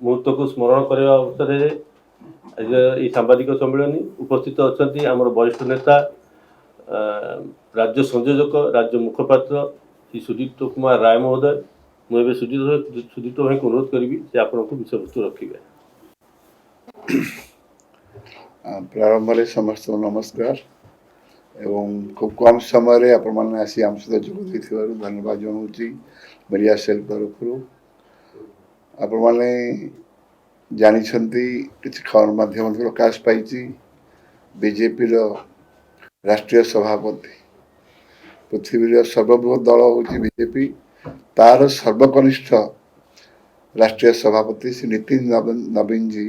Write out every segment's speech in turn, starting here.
मुहूर्त को स्मरण करने अवसर आज ये सांबादिक सम्मेलन उपस्थित अच्छा आम वरिष्ठ नेता राज्य संयोजक राज्य मुखपात्र श्री सुदीप्त कुमार राय महोदय मुझे सुदीप्त भाई को अनुरोध करी से आपको विषय वस्तु रखिए। प्रारंभ में समस्त नमस्कार एवं खूब कम समय आपने आसी आम सहित जोग धन्यवाद जनाऊँगी मेरिया सेल तरफ आपने जानते किसी खबर माध्यम प्रकाश पाई बीजेपी राष्ट्रीय सभापति पृथ्वी सर्वबृहत दल हूँ बीजेपी तार सर्वकनिष्ठ राष्ट्रीय सभापति श्री नितिन नवीन जी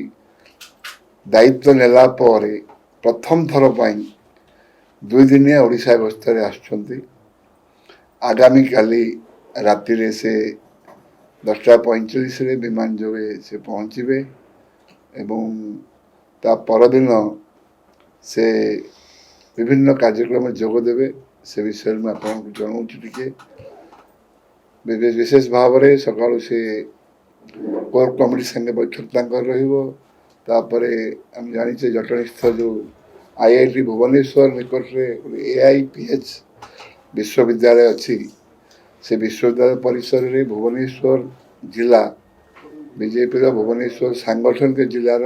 दायित्व नेला प्रथम थर पर 2 दिनिया ओडिशा गस्तर आगामी काली राति से 10:45 विमान जोगे से पहुँचे एवं ता परदिन से विभिन्न कार्यक्रम जोगदेवे से विषय में आपको जनाऊँ टी विशेष भाव में सका से कोर कमिटी संगे बैठक तापर आम जाचे जटणीस्थ जो IIT भुवनेश्वर निकट में AIPH विश्वविद्यालय अच्छी से विश्वविद्यालय परिसर में भुवनेश्वर जिला बीजेपी भुवनेश्वर सांगठनिक जिलार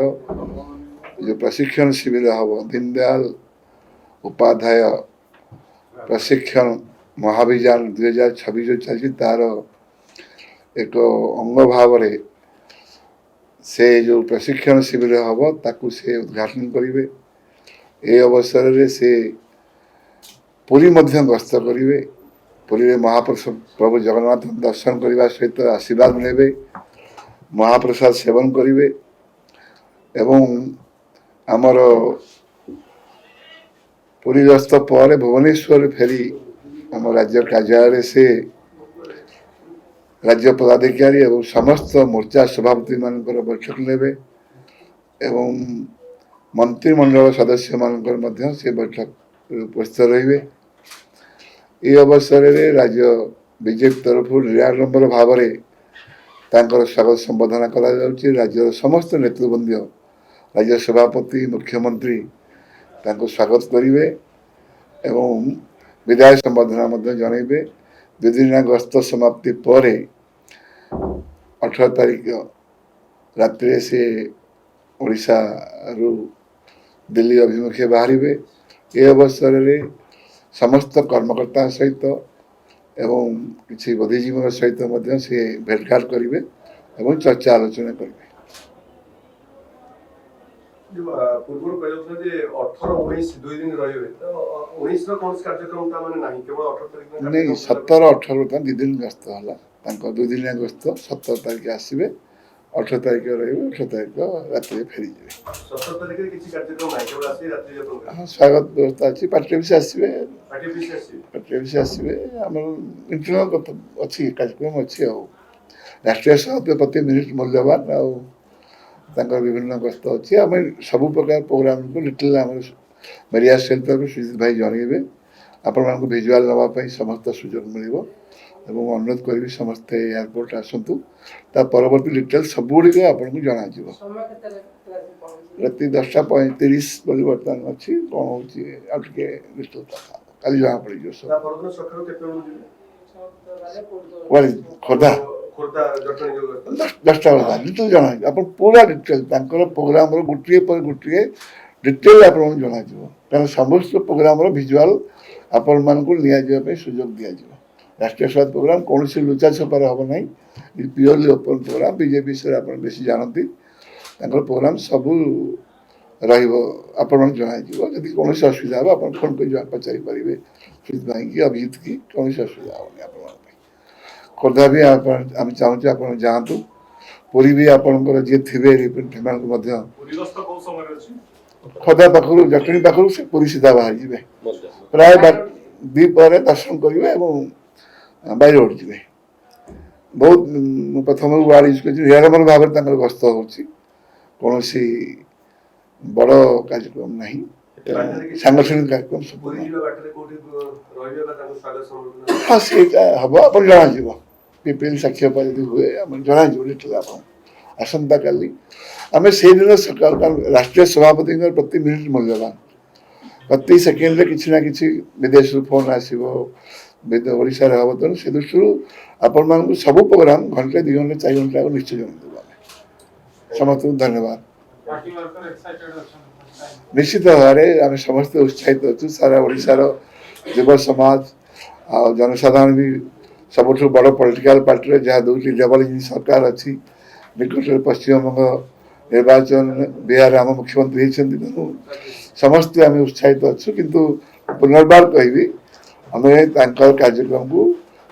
जो प्रशिक्षण शिविर हम दीनदयाल उपाध्याय प्रशिक्षण महाभियान 2026 जो चलती तार एक अंग भाव से जो प्रशिक्षण शिविर हम ताकू से उद्घाटन करेंगे। ए अवसर में से पुरी मध्य गस्त करेंगे पुरी में महाप्रभु जगन्नाथ दर्शन करने सहित आशीर्वाद ने महाप्रसाद सेवन करेंगे एवं आमर पुरी गस्त पर भुवनेश्वर फेरी आम राज्य कार्यालय से राज्य पदाधिकारी एवं समस्त मोर्चा सभापति मान बैठक ने एवं मंत्रिमंडल सदस्य मान से बैठक उपस्थित रहिबे। ये अवसर में राज्य बीजेपी तरफ निराडंबर भाव में स्वागत संबोधन करा राज्य समस्त नेतृवृंद राज्य सभापति मुख्यमंत्री स्वागत करेंगे एवं विदाय संबोधना जनइबे। 2 दिन गस्त समाप्ति पर 18 तारीख रात्रि से ओडिशा रु दिल्ली अभिमुखे बाहर ये अवसर में समस्त कर्मकर्ता सहित एवं किसी बुद्धिजीवी सहित से भेटघाट करेंगे एवं चर्चा आलोचना करेंगे। पूर्व कहते 18-19 2 दिन रहिबे तो 19 रो कोन कार्यक्रम ता माने नाही केवल 18 तारिख नहीं 17-18 का 2 दिन गस्त होला 2 दिन गस्त 17 तारिख आसीबे 18 तारिख रहिबे 18 तारिख राति फेरी जेबे 17 तारिख रे किछि कार्यक्रम नाही केवल आसी राति जे हां स्वागत व्यवस्था अछि पार्टी से आसीबे पार्टी से आसीबे हमर इंटरनल अछि कार्यक्रम अछि आ राष्ट्रीय सभापति मिनिट मूल्यवान आ विभिन्न गस्त अच्छी आम सब प्रकार प्रोग्राम को लिटिल मेरिया सेल तरफ सुजीत भाई जनइबे आपण भिजुआल नापी समस्त सुजोग मिल अनुरोध करी समस्ते एयरपोर्ट आसतु परवर्ती डिटेल सबुड़ आपको जना राति 10:35 बर्तमान अच्छी कौन हो कल जना पड़ खोर्धा 10टा डिटेल जना आप पूरा डिटेल प्रोग्राम गोटे पर गोटे डिटेल आप जना क्या समस्त प्रोग्राम भिजुआल आपण मान नि सुजोग दि राष्ट्रीय स्वास्थ्य प्रोग्राम कौन सी लुचा छपार हम ना प्योरली ओपन प्रोग्राम बीजेपी विषय आप बेसी जानती प्रोग्राम सबू आपण जन कौन असुविधा हो आप फोन कर पचारि पारे सुजित भाई की अभिजित की कौन असुविधा होनी आप खोर्धा भी आम चाहूँ आप जातु पुरी भी आपंकर जी थे खोर्धा पाखु जटणी पाखु से पुरी सीधा बाहर जाए प्राय 2 पर दर्शन करेंगे बाहर उड़ जाए बहुत प्रथम वार्ड यूज कर निराडंबर भाव में गस्त हो कौन बड़ कार्यक्रम ना सांगठनिक कार्यक्रम सब हाँ से हम आप जन पीपीएल साक्षी हुए जना डिटेल आप आसंता काली आम से दिन सकाल राष्ट्रीय सभापति प्रति मिनिट मूल्यवान प्रति सेकेंड रे किसी ना किसी विदेश फोन आसो ओडिशा हम तेणु से दृष्टि आपण मान सब प्रोग्राम घंटे 2 घंटे 4 घंटे निश्चय जन समस्त धन्यवाद निश्चित भाव में आम समस्त उत्साहित अच्छु सारा ओडिशार युव समाज आ जनसाधारण भी सब बड़ पॉलिटिकल पार्टी जहाँ दुईटी डबल इंजिन सरकार अच्छी निकट पश्चिमबंग निर्वाचन बिहार आम मुख्यमंत्री होती तेणु समस्ते आम उत्साहित अच्छु किंतु पुनर्बार कहि आम कार्यक्रम को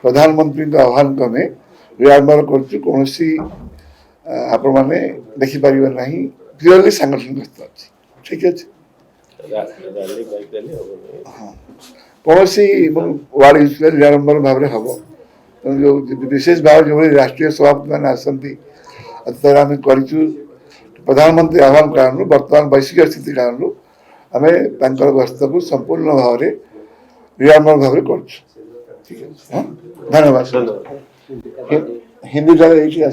प्रधानमंत्री आह्वान क्रमे रिआरंभ कर आपण देखिपर ना क्लीयरली सांगठनिक स्तर अच्छी ठीक अच्छे हाँ कौन वार्ड यूज रिआरंभ भाव में हम जो विशेष भाव जो राष्ट्रीय सभापति मैंने आसती आम कर प्रधानमंत्री आह्वान कारण बर्तमान वैश्विक स्थिति कारण आम गस्त को संपूर्ण भाव में रिआरंभ भाव कर धन्यवाद हिंदी ये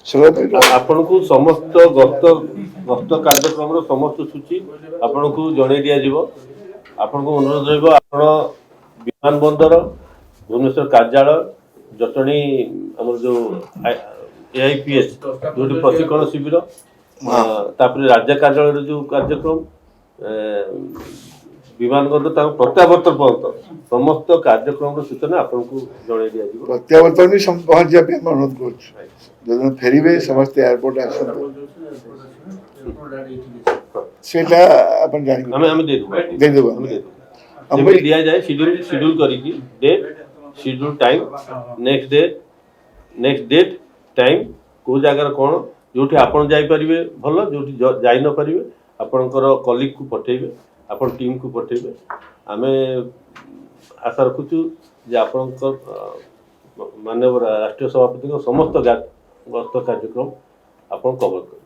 आपण को समस्त गस्त कार्यक्रम समस्त सूची आपण को जन दिज्व आपण को अनुरोध रहिबो आपण विमान बंदर भुवनेश्वर कार्यालय जटणी हमर जो एआईपीएस जो प्रशिक्षण शिविर तापर राज्य कार्यालय जो कार्यक्रम विमान बंदर प्रत्यावर्तन पर्यंत समस्त कार्यक्रम सूचना आपण को जन दिज्व प्रत्यावर्तन भी पहुंच जाए अनुरोध कर फेरबे समस्त एयरपोर्ट आसते सेटा अपन जानि दे देबो हम दिया जाए शेड्यूल करिकी date schedule time next date time को जगह कौन जो आपन जाई परिबे भलो जो जाई न परिबे आपनकर कलीग को पठेबे आपन टीम को पठेबे आमे आशा रखुछु जे आपनकर माननीय राष्ट्रीय सभापति समस्त गस्त कार्यक्रम आपन कवर कर